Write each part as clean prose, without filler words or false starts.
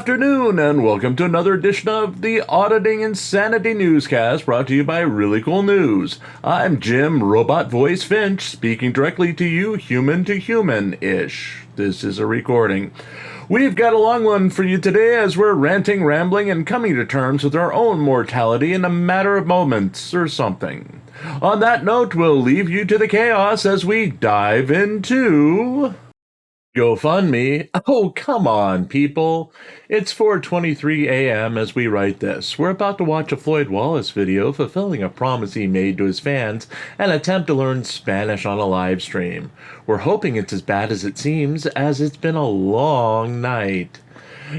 afternoon, and welcome to another edition of the Auditing Insanity Newscast, brought to you by ReallyCoolNews. I'm Jim Robot Voice Finch, speaking directly to you, human to human-ish. This is a recording. We've got a long one for you today as we're ranting, rambling, and coming to terms with our own mortality in a matter of moments or something. On that note, we'll leave you to the chaos as we dive into GoFundMe. Oh, come on, people. It's 4:23 a.m. as we write this. We're about to watch a Floyd Wallace video fulfilling a promise he made to his fans and attempt to learn Spanish on a live stream. We're hoping it's as bad as it seems, as it's been a long night.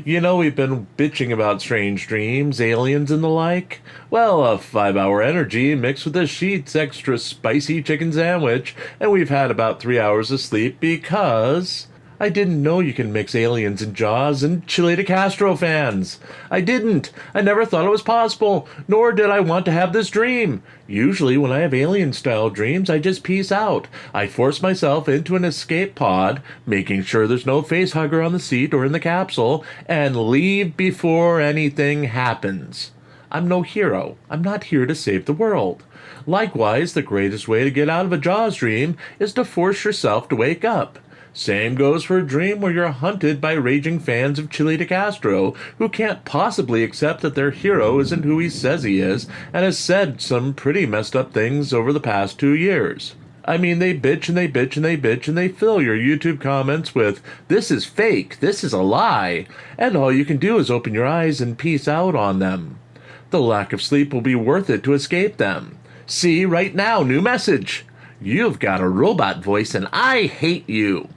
You know, we've been bitching about strange dreams, aliens, and the like. Well, a 5-hour energy mixed with a Sheetz extra spicy chicken sandwich, and we've had about 3 hours of sleep because I didn't know you can mix aliens and Jaws and Chile DeCastro fans. I didn't. I never thought it was possible, nor did I want to have this dream. Usually when I have alien-style dreams, I just peace out. I force myself into an escape pod, making sure there's no facehugger on the seat or in the capsule, and leave before anything happens. I'm no hero. I'm not here to save the world. Likewise, the greatest way to get out of a Jaws dream is to force yourself to wake up. Same goes for a dream where you're hunted by raging fans of Chile DeCastro who can't possibly accept that their hero isn't who he says he is and has said some pretty messed up things over the past 2 years. I mean, they bitch and they bitch and they bitch and they fill your YouTube comments with, "This is fake, this is a lie," and all you can do is open your eyes and peace out on them. The lack of sleep will be worth it to escape them. See, right now, new message. You've got a robot voice and I hate you.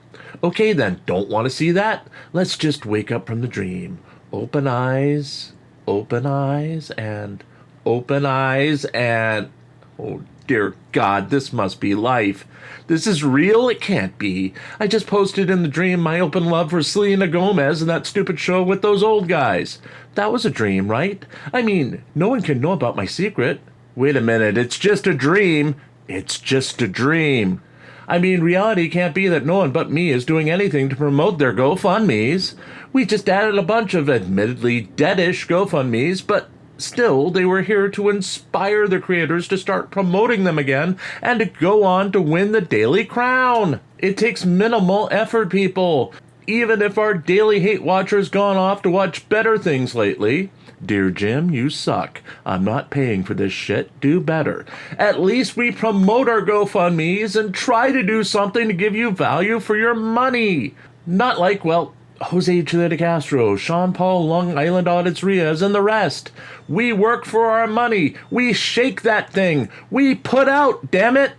Okay then, don't want to see that? Let's just wake up from the dream. Open eyes, and open eyes, and oh dear God, this must be life. This is real? It can't be. I just posted in the dream my open love for Selena Gomez and that stupid show with those old guys. That was a dream, right? I mean, no one can know about my secret. Wait a minute, it's just a dream. It's just a dream. I mean, reality can't be that no one but me is doing anything to promote their GoFundMes. We just added a bunch of admittedly deadish GoFundMes, but still, they were here to inspire the creators to start promoting them again and to go on to win the Daily Crown. It takes minimal effort, people. Even if our daily hate watcher's gone off to watch better things lately. Dear Jim, you suck. I'm not paying for this shit. Do better. At least we promote our GoFundMes and try to do something to give you value for your money. Not like, well, Jose Chile DeCastro, Sean Paul, Long Island Audits Riaz, and the rest. We work for our money. We shake that thing. We put out, damn it.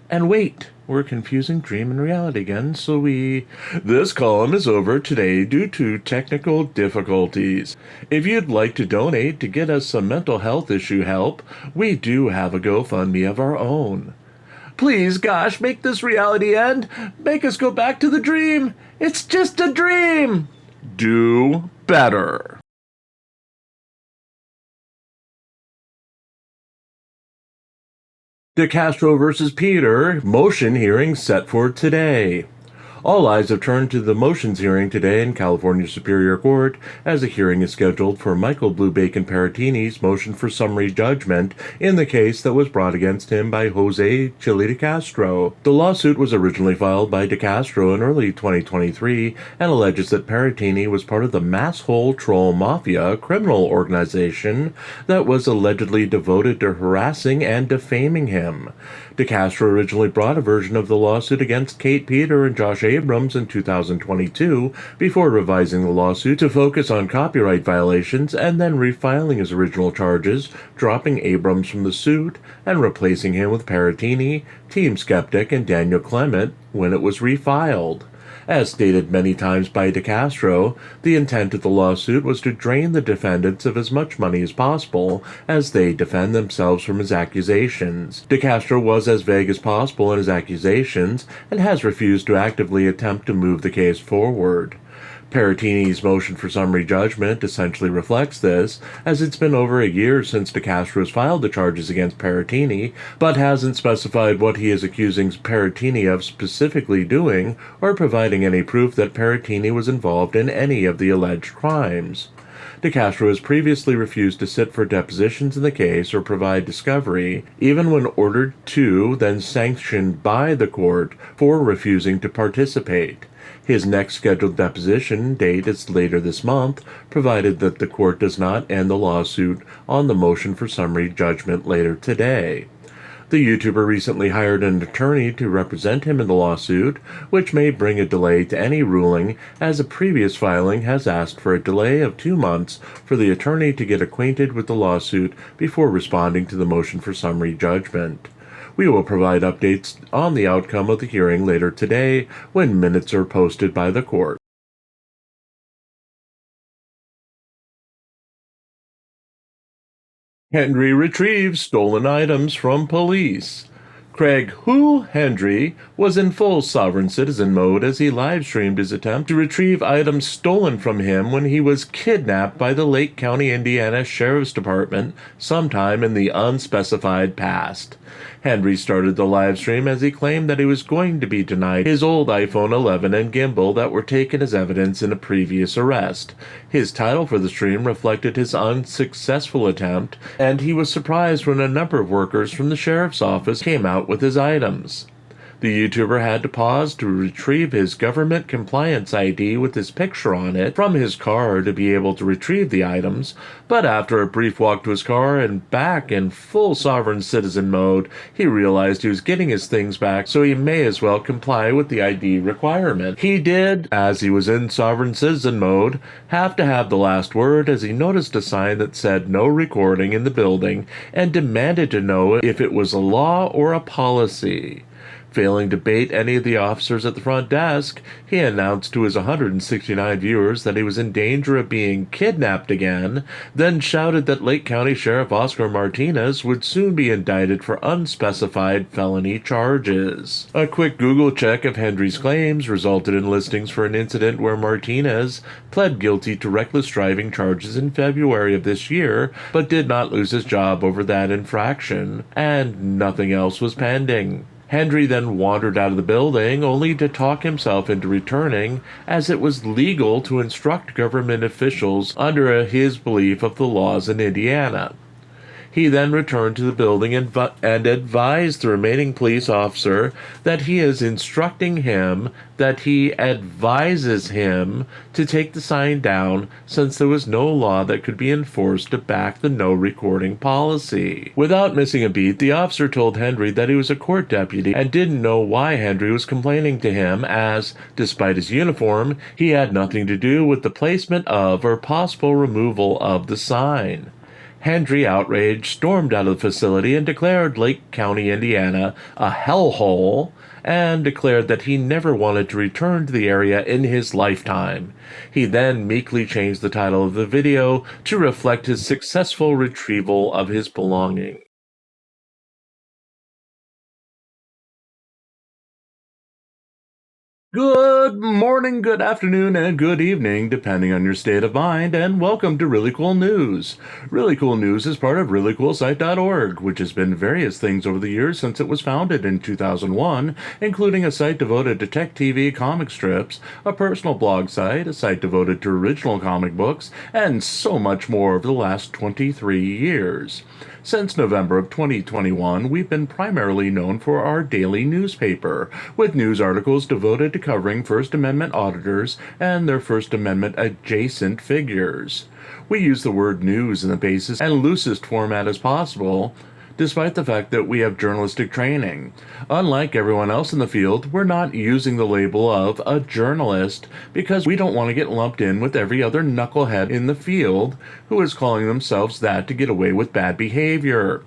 And wait. We're confusing dream and reality again, so This column is over today due to technical difficulties. If you'd like to donate to get us some mental health issue help, we do have a GoFundMe of our own. Please, gosh, make this reality end. Make us go back to the dream. It's just a dream. Do better. DeCastro versus Peter, motion hearing set for today. All eyes have turned to the motions hearing today in California Superior Court as a hearing is scheduled for Michael Blue Bacon Paratini's motion for summary judgment in the case that was brought against him by Jose Chile DeCastro. The lawsuit was originally filed by DeCastro in early 2023 and alleges that Paratini was part of the Masshole Troll Mafia criminal organization that was allegedly devoted to harassing and defaming him. DeCastro originally brought a version of the lawsuit against Kate Peter and Josh Abrams in 2022 before revising the lawsuit to focus on copyright violations and then refiling his original charges, dropping Abrams from the suit and replacing him with Paratini, Team Skeptic, and Daniel Clement when it was refiled. As stated many times by DeCastro, the intent of the lawsuit was to drain the defendants of as much money as possible as they defend themselves from his accusations. DeCastro was as vague as possible in his accusations and has refused to actively attempt to move the case forward. Peratini's motion for summary judgment essentially reflects this, as it's been over a year since DeCastro has filed the charges against Peratini, but hasn't specified what he is accusing Peratini of specifically doing, or providing any proof that Peratini was involved in any of the alleged crimes. DeCastro has previously refused to sit for depositions in the case or provide discovery, even when ordered to, then sanctioned by the court for refusing to participate. His next scheduled deposition date is later this month, provided that the court does not end the lawsuit on the motion for summary judgment later today. The YouTuber recently hired an attorney to represent him in the lawsuit, which may bring a delay to any ruling, as a previous filing has asked for a delay of 2 months for the attorney to get acquainted with the lawsuit before responding to the motion for summary judgment. We will provide updates on the outcome of the hearing later today when minutes are posted by the court. Hendry retrieves stolen items from police. Craig Hendry was in full sovereign citizen mode as he live-streamed his attempt to retrieve items stolen from him when he was kidnapped by the Lake County, Indiana Sheriff's Department sometime in the unspecified past. Hendry started the livestream as he claimed that he was going to be denied his old iPhone 11 and gimbal that were taken as evidence in a previous arrest. His title for the stream reflected his unsuccessful attempt, and he was surprised when a number of workers from the sheriff's office came out with his items. The YouTuber had to pause to retrieve his government compliance ID with his picture on it from his car to be able to retrieve the items, but after a brief walk to his car and back in full sovereign citizen mode, he realized he was getting his things back, so he may as well comply with the ID requirement. He did, as he was in sovereign citizen mode, have to have the last word as he noticed a sign that said no recording in the building and demanded to know if it was a law or a policy. Failing to bait any of the officers at the front desk, he announced to his 169 viewers that he was in danger of being kidnapped again, then shouted that Lake County Sheriff Oscar Martinez would soon be indicted for unspecified felony charges. A quick Google check of Hendry's claims resulted in listings for an incident where Martinez pled guilty to reckless driving charges in February of this year, but did not lose his job over that infraction, and nothing else was pending. Hendry then wandered out of the building, only to talk himself into returning, as it was legal to instruct government officials under his belief of the laws in Indiana. He then returned to the building and advised the remaining police officer that he advises him to take the sign down since there was no law that could be enforced to back the no recording policy. Without missing a beat, the officer told Hendry that he was a court deputy and didn't know why Hendry was complaining to him, as, despite his uniform, he had nothing to do with the placement of or possible removal of the sign. Hendry, outraged, stormed out of the facility and declared Lake County, Indiana, a hellhole, and declared that he never wanted to return to the area in his lifetime. He then meekly changed the title of the video to reflect his successful retrieval of his belongings. Good morning, good afternoon, and good evening, depending on your state of mind, and welcome to Really Cool News. Really Cool News is part of ReallyCoolSite.org, which has been various things over the years since it was founded in 2001, including a site devoted to tech TV comic strips, a personal blog site, a site devoted to original comic books, and so much more over the last 23 years. Since November of 2021, we've been primarily known for our daily newspaper, with news articles devoted to covering First Amendment auditors and their First Amendment adjacent figures. We use the word news in the basest and loosest format as possible, despite the fact that we have journalistic training. Unlike everyone else in the field, we're not using the label of a journalist because we don't want to get lumped in with every other knucklehead in the field who is calling themselves that to get away with bad behavior.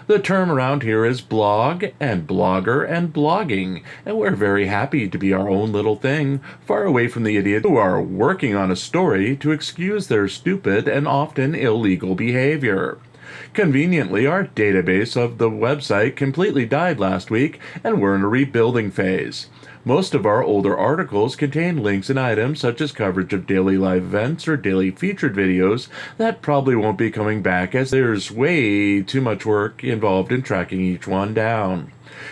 The term around here is blog and blogger and blogging, and we're very happy to be our own little thing, far away from the idiots who are working on a story to excuse their stupid and often illegal behavior. Conveniently, our database of the website completely died last week, and we're in a rebuilding phase. Most of our older articles contain links and items such as coverage of daily live events or daily featured videos that probably won't be coming back, as there's way too much work involved in tracking each one down.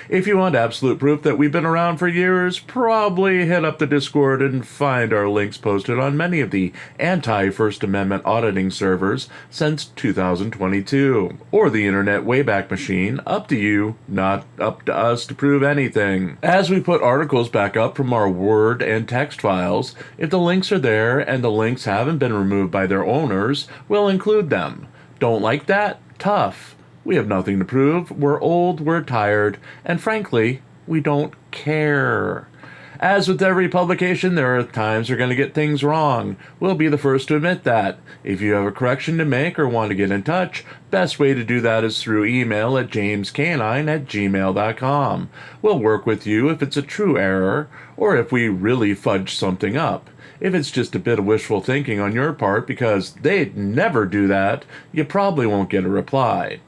If you want absolute proof that we've been around for years, probably hit up the Discord and find our links posted on many of the anti-First Amendment auditing servers since 2022. Or the Internet Wayback Machine, up to you, not up to us to prove anything. As we put articles back up from our Word and text files, if the links are there and the links haven't been removed by their owners, we'll include them. Don't like that? Tough. We have nothing to prove, we're old, we're tired, and frankly, we don't care. As with every publication, there are times we're going to get things wrong. We'll be the first to admit that. If you have a correction to make or want to get in touch, best way to do that is through email at jamescanine@gmail.com. We'll work with you if it's a true error, or if we really fudge something up. If it's just a bit of wishful thinking on your part because they'd never do that, you probably won't get a reply.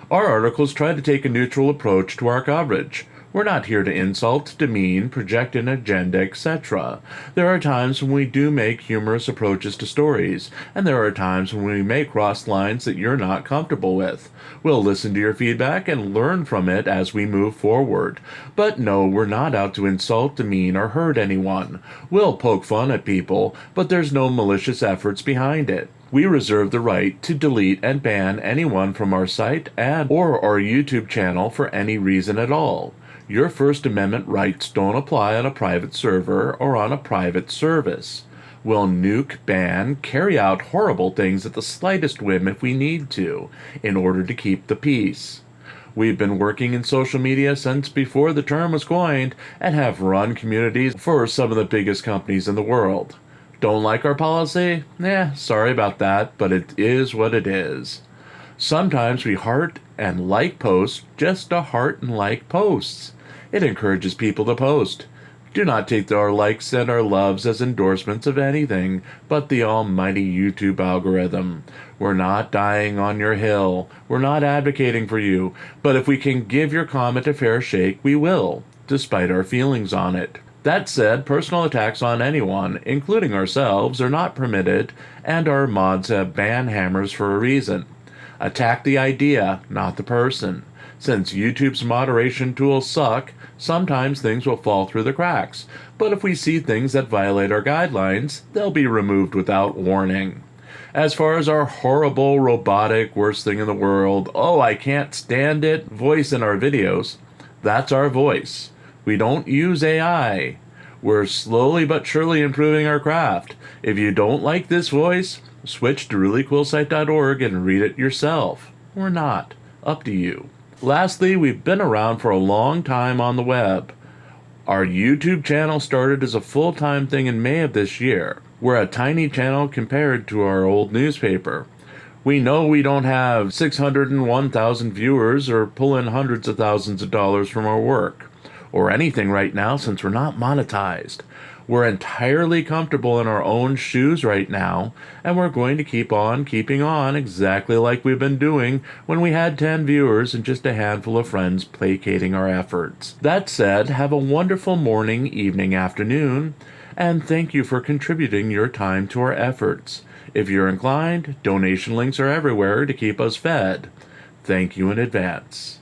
Our articles try to take a neutral approach to our coverage. We're not here to insult, demean, project an agenda, etc. There are times when we do make humorous approaches to stories, and there are times when we may cross lines that you're not comfortable with. We'll listen to your feedback and learn from it as we move forward. But no, we're not out to insult, demean, or hurt anyone. We'll poke fun at people, but there's no malicious efforts behind it. We reserve the right to delete and ban anyone from our site or our YouTube channel for any reason at all. Your First Amendment rights don't apply on a private server or on a private service. We'll nuke, ban, carry out horrible things at the slightest whim if we need to, in order to keep the peace. We've been working in social media since before the term was coined and have run communities for some of the biggest companies in the world. Don't like our policy? Sorry about that, but it is what it is. Sometimes we heart and like posts just to heart and like posts. It encourages people to post. Do not take our likes and our loves as endorsements of anything but the almighty YouTube algorithm. We're not dying on your hill. We're not advocating for you. But if we can give your comment a fair shake, we will, despite our feelings on it. That said, personal attacks on anyone, including ourselves, are not permitted, and our mods have ban hammers for a reason. Attack the idea, not the person. Since YouTube's moderation tools suck, sometimes things will fall through the cracks, but if we see things that violate our guidelines, they'll be removed without warning. As far as our horrible, robotic, worst thing in the world, I can't stand it, voice in our videos, that's our voice. We don't use AI. We're slowly but surely improving our craft. If you don't like this voice, switch to ReallyCoolSite.org and read it yourself. Or not. Up to you. Lastly, we've been around for a long time on the web. Our YouTube channel started as a full-time thing in May of this year. We're a tiny channel compared to our old newspaper. We know we don't have 601,000 viewers or pull in hundreds of thousands of dollars from our work, or anything right now since we're not monetized. We're entirely comfortable in our own shoes right now, and we're going to keep on keeping on exactly like we've been doing when we had 10 viewers and just a handful of friends placating our efforts. That said, have a wonderful morning, evening, afternoon, and thank you for contributing your time to our efforts. If you're inclined, donation links are everywhere to keep us fed. Thank you in advance.